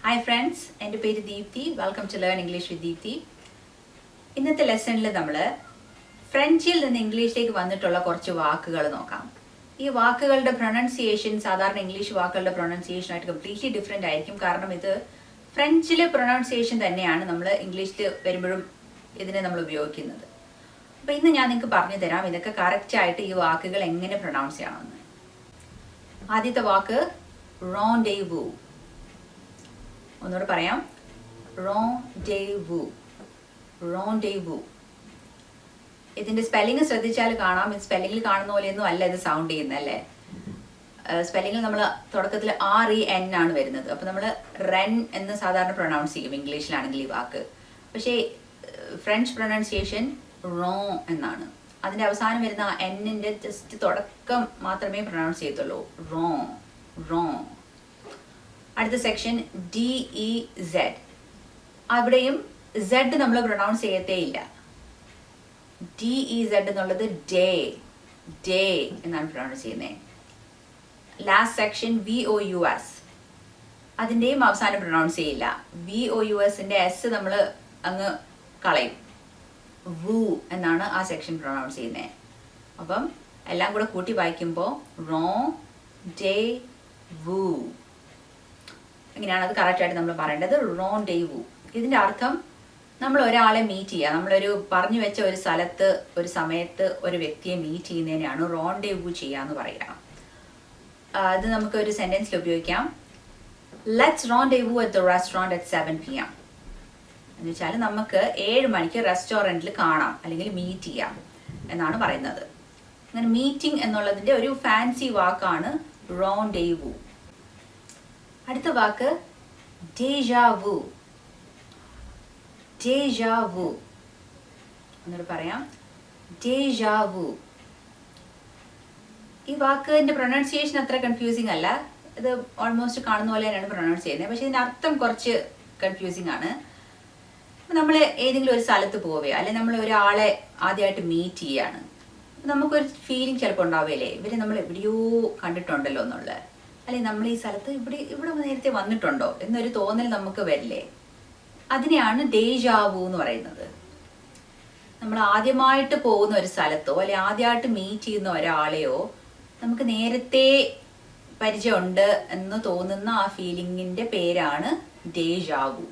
Hi friends, എൻ്റെ പേര് Deepthi. Welcome to learn English with Deepthi. ഇന്നത്തെ ലെസണിൽ നമ്മൾ ഫ്രഞ്ചിൽ നിന്ന് ഇംഗ്ലീഷിലേക്ക് വന്നിട്ടുള്ള കുറച്ച് വാക്കുകൾ നോക്കാം. ഈ വാക്കുകളുടെ പ്രൊണൗൺസിയേഷൻ സാധാരണ ഇംഗ്ലീഷ് വാക്കുകളുടെ പ്രൊണൗൺസിയേഷനായിട്ട് കംപ്ലീറ്റ്ലി ഡിഫറെൻ്റ് ആയിരിക്കും. കാരണം ഇത് ഫ്രഞ്ചിലെ പ്രൊണൗൺസിയേഷൻ തന്നെയാണ് നമ്മൾ ഇംഗ്ലീഷിൽ വരുമ്പോഴും ഇതിനെ നമ്മൾ ഉപയോഗിക്കുന്നത്. അപ്പോൾ ഇന്ന് ഞാൻ നിങ്ങൾക്ക് പറഞ്ഞു തരാം ഇതൊക്കെ കറക്റ്റായിട്ട് ഈ വാക്കുകൾ എങ്ങനെ പ്രൊണൗൺസ് ചെയ്യണമെന്ന്. ആദ്യത്തെ വാക്ക് റോണ്ടേവൂ. ഒന്നുകൂടെ പറയാം, റോണ്ടേവൂ. റോണ്ടേവൂ. ഇതിന്റെ സ്പെല്ലിംഗ് ശ്രദ്ധിച്ചാൽ കാണാം. ഇത് സ്പെല്ലിംഗിൽ കാണുന്ന പോലെയൊന്നും അല്ല ഇത് സൗണ്ട് ചെയ്യുന്നത്, അല്ലേ? സ്പെല്ലിംഗിൽ നമ്മൾ തുടക്കത്തിൽ REN ആണ് വരുന്നത്. അപ്പോൾ നമ്മൾ റെൻ എന്ന് സാധാരണ പ്രൊണൗൺസ് ചെയ്യും ഇംഗ്ലീഷിലാണെങ്കിൽ ഈ വാക്ക്. പക്ഷേ ഫ്രഞ്ച് പ്രൊണൗൺസിയേഷൻ റോ എന്നാണ്. അതിന്റെ അവസാനം വരുന്ന എന്നിന്റെ ജസ്റ്റ് തുടക്കം മാത്രമേ പ്രൊണൗൺസ് ചെയ്യത്തുള്ളൂ. റോ റോ. അടുത്ത സെക്ഷൻ DEZ. അവിടെയും Z നമ്മൾ പ്രൊണൗൺസ് ചെയ്യത്തേ ഇല്ല. DEZ എന്നുള്ളത് ഡേ ഡേ എന്നാണ് പ്രൊണൗൺസ് ചെയ്യുന്നത്. Last section VOUS. അതിൻ്റെയും അവസാനം പ്രൊണൗൺസ് ചെയ്യില്ല. VOUSന്റെ S നമ്മൾ അങ്ങ് കളയും. വൂ എന്നാണ് ആ സെക്ഷൻ പ്രൊണൗൺസ് ചെയ്യുന്നത്. അപ്പം എല്ലാം കൂടെ കൂട്ടി വായിക്കുമ്പോൾ റോ ഡേ വൂ. ഇങ്ങനെയാണ് അത് കറക്റ്റായിട്ട് നമ്മൾ പറയേണ്ടത്. റോണ്ടേവൂ. ഇതിൻ്റെ അർത്ഥം നമ്മൾ ഒരാളെ മീറ്റ് ചെയ്യുക. നമ്മളൊരു പറഞ്ഞു വെച്ച ഒരു സ്ഥലത്ത് ഒരു സമയത്ത് ഒരു വ്യക്തിയെ മീറ്റ് ചെയ്യുന്നതിനെയാണ് റോണ്ടേവൂ ചെയ്യുക എന്ന് പറയുക. അത് നമുക്ക് ഒരു സെൻറ്റൻസിൽ ഉപയോഗിക്കാം. Let's rendezvous at the restaurant at 7 PM. എന്ന് വെച്ചാൽ നമുക്ക് 7 മണിക്ക് റെസ്റ്റോറൻറ്റിൽ കാണാം അല്ലെങ്കിൽ മീറ്റ് ചെയ്യാം എന്നാണ് പറയുന്നത്. അങ്ങനെ മീറ്റിംഗ് എന്നുള്ളതിൻ്റെ ഒരു ഫാൻസി വാക്കാണ് റോണ്ടേവൂ. അടുത്ത വാക്ക് ഡേജാവൂ. ഡേജാവൂ. എന്നോട് പറയാം, ഡേജാവൂ. ഈ വാക്കിന്റെ പ്രൊനൗൺസിയേഷൻ അത്ര കൺഫ്യൂസിങ് അല്ല. ഇത് ഓൾമോസ്റ്റ് കാണുന്ന പോലെ തന്നെയാണ് പ്രൊനൗൺസ് ചെയ്യുന്നത്. പക്ഷെ ഇതിന്റെ അർത്ഥം കുറച്ച് കൺഫ്യൂസിങ് ആണ്. നമ്മൾ ഏതെങ്കിലും ഒരു സ്ഥലത്ത് പോവുകയോ അല്ലെങ്കിൽ നമ്മൾ ഒരാളെ ആദ്യമായിട്ട് മീറ്റ് ചെയ്യാണ്, നമുക്കൊരു ഫീലിംഗ് ചിലപ്പോൾ ഉണ്ടാവുകയില്ലേ, ഇവരെ നമ്മൾ എവിടെയോ കണ്ടിട്ടുണ്ടല്ലോ എന്നുള്ള, അല്ലെങ്കിൽ നമ്മൾ ഈ സ്ഥലത്ത് ഇവിടെ നേരത്തെ വന്നിട്ടുണ്ടോ എന്നൊരു തോന്നൽ നമുക്ക് വരില്ലേ. അതിനെയാണ് ഡേജാവൂ എന്ന് പറയുന്നത്. നമ്മൾ ആദ്യമായിട്ട് പോകുന്ന ഒരു സ്ഥലത്തോ അല്ലെങ്കിൽ ആദ്യമായിട്ട് മീറ്റ് ചെയ്യുന്ന ഒരാളെയോ നമുക്ക് നേരത്തെ പരിചയമുണ്ട് എന്ന് തോന്നുന്ന ആ ഫീലിംഗിന്റെ പേരാണ് ഡേജാവൂ.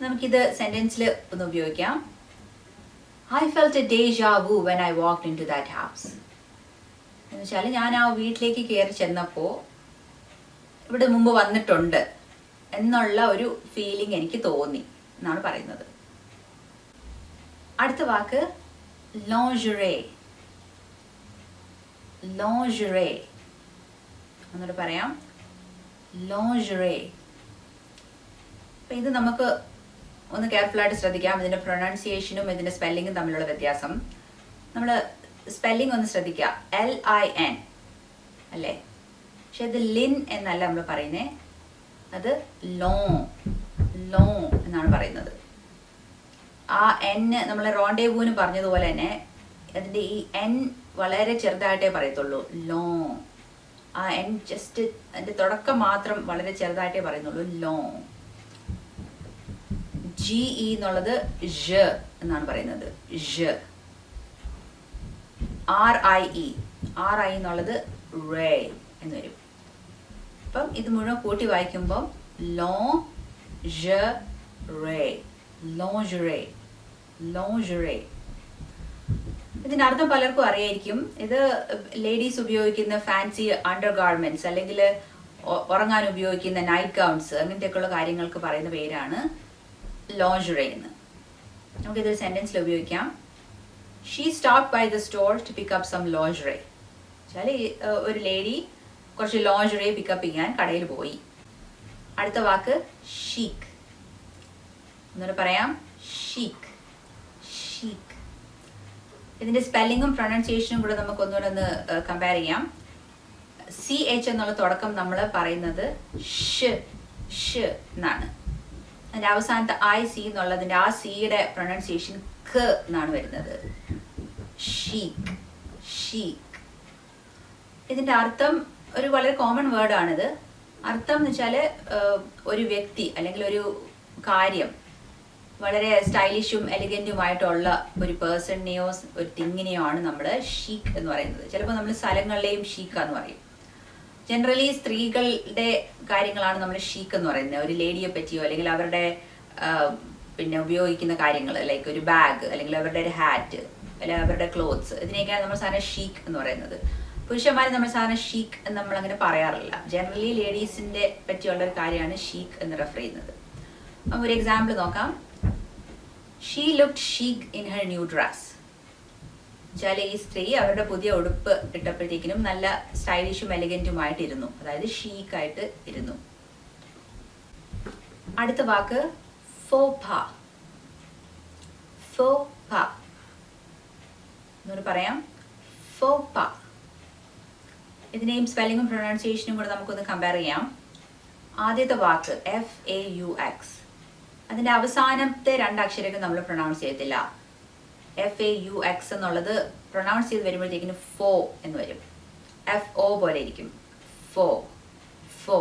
നമുക്കിത് സെന്റൻസിൽ ഒന്ന് ഉപയോഗിക്കാം. I felt a deja vu when I walked into that house. എന്ന് വെച്ചാൽ ഞാൻ ആ വീട്ടിലേക്ക് കയറി ചെന്നപ്പോൾ ഇവിടെ മുമ്പ് വന്നിട്ടുണ്ട് എന്നുള്ള ഒരു ഫീലിംഗ് എനിക്ക് തോന്നി എന്നാണ് പറയുന്നത്. അടുത്ത വാക്ക് ലോഞ്ചറേ. ലോഞ്ചറേ. എന്നോട് പറയാം, ലോഞ്ചറേ. അപ്പം ഇത് നമുക്ക് ഒന്ന് കെയർഫുള്ളായിട്ട് ശ്രദ്ധിക്കാം. ഇതിൻ്റെ പ്രൊനൗൺസിയേഷനും ഇതിൻ്റെ സ്പെല്ലിങ്ങും തമ്മിലുള്ള വ്യത്യാസം. നമ്മൾ സ്പെല്ലിംഗ് ഒന്ന് ശ്രദ്ധിക്കുക. LIN അല്ലേ? പക്ഷെ ഇത് ലിൻ എന്നല്ല നമ്മൾ പറയുന്നത്. അത് ലോ ലോ എന്നാണ് പറയുന്നത്. ആ N നമ്മൾ റോണ്ടേവൂന് പറഞ്ഞതുപോലെ തന്നെ അതിൻ്റെ ഈ N വളരെ ചെറുതായിട്ടേ പറയത്തുള്ളൂ. ലോ. ആ N ജസ്റ്റ് അതിൻ്റെ തുടക്കം മാത്രം വളരെ ചെറുതായിട്ടേ പറയുന്നുള്ളൂ. ലോ. GE എന്നുള്ളത് ഴ എന്നാണ് പറയുന്നത്. ഴ. RIE എന്നുള്ളത് റേ എന്ന് വരും. അപ്പം ഇത് മുഴുവൻ കൂട്ടി വായിക്കുമ്പം ലോ ഴ റേ. ലോഞ്ചറേ. ലോഞ്ചറേ. ഇതിൻ്റെ അർത്ഥം പലർക്കും അറിയായിരിക്കും. ഇത് ലേഡീസ് ഉപയോഗിക്കുന്ന ഫാൻസി അണ്ടർഗാർമെന്റ്സ് അല്ലെങ്കിൽ ഉറങ്ങാൻ ഉപയോഗിക്കുന്ന നൈറ്റ് ഗൗൺസ് അങ്ങനത്തെയൊക്കെയുള്ള കാര്യങ്ങൾക്ക് പറയുന്ന പേരാണ് ലോഞ്ചറേ എന്ന്. നമുക്കിതൊരു സെന്റൻസിൽ ഉപയോഗിക്കാം. She stopped by the store to pick up some lingerie. വെച്ചാൽ ഒരു ലേഡി കുറച്ച് ലോഞ്ചറേ പിക്കപ്പ് ചെയ്യാൻ കടയിൽ പോയി. അടുത്ത വാക്ക് ഷീക്ക്. എന്നോട് പറയാം, ഷീക്ക്. ഷീക്ക്. ഇതിന്റെ സ്പെല്ലിങ്ങും പ്രൊനൗൺസിയേഷനും കൂടെ നമുക്ക് ഒന്നുകൂടെ കമ്പയർ ചെയ്യാം. CH എന്നുള്ള തുടക്കം നമ്മൾ പറയുന്നത് ഷ് എന്നാണ്. അതിന്റെ അവസാനത്തെ IC എന്നുള്ളതിന്റെ ആ സിയുടെ പ്രൊനൗൺസിയേഷൻ ഖ എന്നാണ് വരുന്നത്. ഷീക്ക്. ഷീക്ക്. ഇതിന്റെ അർത്ഥം ഒരു വളരെ കോമൺ വേർഡാണിത്. അർത്ഥം എന്ന് വെച്ചാൽ ഒരു വ്യക്തി അല്ലെങ്കിൽ ഒരു കാര്യം വളരെ സ്റ്റൈലിഷും എലിഗൻറ്റുമായിട്ടുള്ള ഒരു പേഴ്സണിനെയോ ഒരു തിങ്ങിനെയോ ആണ് നമ്മൾ ഷീക്ക് എന്ന് പറയുന്നത്. ചിലപ്പോൾ നമ്മൾ സ്ഥലങ്ങളിലെയും ഷീക്ക് എന്ന് പറയും. ജനറലി സ്ത്രീകളുടെ കാര്യങ്ങളാണ് നമ്മൾ ഷീക്ക് എന്ന് പറയുന്നത്. ഒരു ലേഡിയെ പറ്റിയോ അല്ലെങ്കിൽ അവരുടെ പിന്നെ ഉപയോഗിക്കുന്ന കാര്യങ്ങൾ, ലൈക്ക് ഒരു ബാഗ് അല്ലെങ്കിൽ അവരുടെ ഒരു ഹാറ്റ് അല്ലെങ്കിൽ അവരുടെ ക്ലോത്ത്സ്, ഇതിനെയൊക്കെയാണ് നമ്മൾ സാധാരണ ഷീക്ക് എന്ന് പറയുന്നത്. പുരുഷന്മാർ നമ്മൾ സാധാരണ ഷീക്ക് എന്ന് നമ്മൾ അങ്ങനെ പറയാറില്ല. ജനറലി ലേഡീസിന്റെ പറ്റിയുള്ള ഒരു കാര്യമാണ് ഷീക്ക് എന്ന് റെഫർ ചെയ്യുന്നത്. അപ്പോൾ ഒരു എക്സാമ്പിൾ നോക്കാം. She looked chic in her new dress. വെച്ചാൽ ഈ സ്ത്രീ അവരുടെ പുതിയ ഉടുപ്പ് ഇട്ടപ്പോഴത്തേക്കിനും നല്ല സ്റ്റൈലിഷും എലിഗൻറ്റുമായിട്ട് ഇരുന്നു, അതായത് ഷീക്കായിട്ട് ഇരുന്നു. അടുത്ത വാക്ക് faux pas. faux pas എന്നോട് പറയാം. faux pas. ഇതിനെയും സ്പെല്ലിങ്ങും പ്രൊനൗൺസിയേഷനും കൂടെ നമുക്കൊന്ന് കമ്പയർ ചെയ്യാം. ആദ്യത്തെ വാക്ക് FAUX. അതിന്റെ അവസാനത്തെ 2 അക്ഷരങ്ങൾ നമ്മൾ പ്രൊനൗൺസ് ചെയ്യത്തില്ല. FAUX എന്നുള്ളത് പ്രൊനൗൺസ് ചെയ്ത് വരുമ്പോഴത്തേക്കിന് ഫോ എന്ന് വരും. FO പോലെ ഇരിക്കും. ഫോ ഫോ.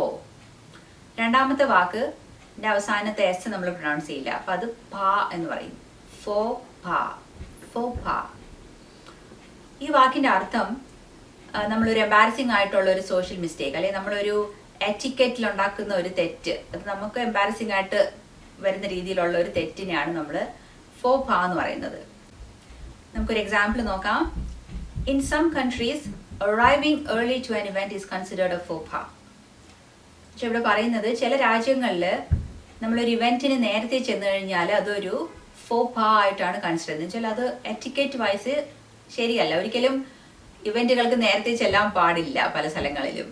രണ്ടാമത്തെ വാക്ക് അവസാനത്തെ S നമ്മൾ പ്രൊനൗൺസ് ചെയ്യില്ല, അപ്പൊ അത് പാ എന്ന് പറയും. ഫോ പാ. ഫോ പാ. ഈ വാക്കിന്റെ അർത്ഥം നമ്മളൊരു എംബാരസിംഗ് ആയിട്ടുള്ള ഒരു സോഷ്യൽ മിസ്റ്റേക്ക് അല്ലെങ്കിൽ നമ്മളൊരു എറ്റിക്കറ്റിൽ ഉണ്ടാക്കുന്ന ഒരു തെറ്റ്, അത് നമുക്ക് എംബാരസിംഗ് ആയിട്ട് വരുന്ന രീതിയിലുള്ള ഒരു തെറ്റിനെയാണ് നമ്മൾ ഫോ പാ എന്ന് പറയുന്നത്. നമുക്കൊരു എക്സാമ്പിൾ നോക്കാം. In some countries arriving early to an event is considered a ഫോ പാ. പക്ഷെ ഇവിടെ പറയുന്നത് ചില രാജ്യങ്ങളിൽ നമ്മളൊരു ഇവന്റിന് നേരത്തെ ചെന്ന് കഴിഞ്ഞാൽ അതൊരു ഫോ പാ ആയിട്ടാണ് കൺസിഡർ ചെയ്യുന്നത്. വെച്ചാൽ അത് എറ്റിക്കറ്റ് വൈസ് ശരിയല്ല. ഒരിക്കലും ഇവന്റുകൾക്ക് നേരത്തെ ചെല്ലാൻ പാടില്ല. പല സ്ഥലങ്ങളിലും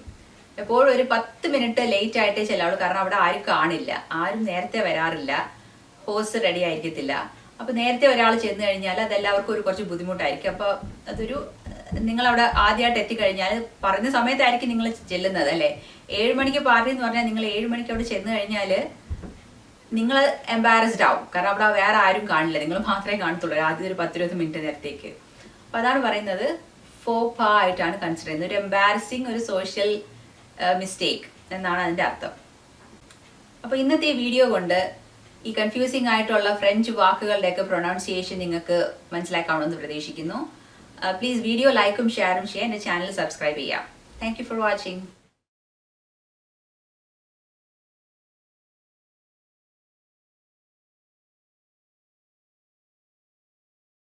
എപ്പോഴും ഒരു 10 മിനിറ്റ് ലേറ്റ് ആയിട്ടേ ചെല്ലാവുള്ളൂ. കാരണം അവിടെ ആരും കാണില്ല, ആരും നേരത്തെ വരാറില്ല, ഹോസ്റ്റ് റെഡി ആയിരിക്കത്തില്ല. അപ്പൊ നേരത്തെ ഒരാൾ ചെന്ന് കഴിഞ്ഞാൽ അതെല്ലാവർക്കും ഒരു കുറച്ച് ബുദ്ധിമുട്ടായിരിക്കും. അപ്പൊ അതൊരു നിങ്ങളവിടെ ആദ്യമായിട്ട് എത്തിക്കഴിഞ്ഞാൽ പറഞ്ഞ സമയത്തായിരിക്കും നിങ്ങൾ ചെല്ലുന്നത് അല്ലേ. 7 മണിക്ക് പാർട്ടി എന്ന് പറഞ്ഞാൽ നിങ്ങൾ 7 മണിക്ക് അവിടെ ചെന്ന് കഴിഞ്ഞാൽ നിങ്ങൾ എംബാരസ്ഡ് ആവും. കാരണം അവിടെ വേറെ ആരും കാണില്ല, നിങ്ങൾ മാത്രമേ കാണത്തുള്ളൂ ആദ്യം ഒരു 10-20 മിനിറ്റ് നേരത്തേക്ക്. അപ്പൊ അതാണ് പറയുന്നത് ഫോ പാ ആയിട്ടാണ് കൺസിഡർ ചെയ്യുന്നത്. ഒരു എംബാരസിങ് ഒരു സോഷ്യൽ മിസ്റ്റേക്ക് എന്നാണ് അതിന്റെ അർത്ഥം. അപ്പൊ ഇന്നത്തെ വീഡിയോ കൊണ്ട് ഈ കൺഫ്യൂസിംഗ് ആയിട്ടുള്ള ഫ്രഞ്ച് വാക്കുകളുടെയൊക്കെ പ്രൊനൗൺസിയേഷൻ നിങ്ങൾക്ക് മനസ്സിലാക്കാമെന്ന് പ്രതീക്ഷിക്കുന്നു. പ്ലീസ് വീഡിയോ ലൈക്കും ഷെയറും ചെയ്യാൻ എൻ്റെ ചാനൽ സബ്സ്ക്രൈബ് ചെയ്യാം. Thank you for watching.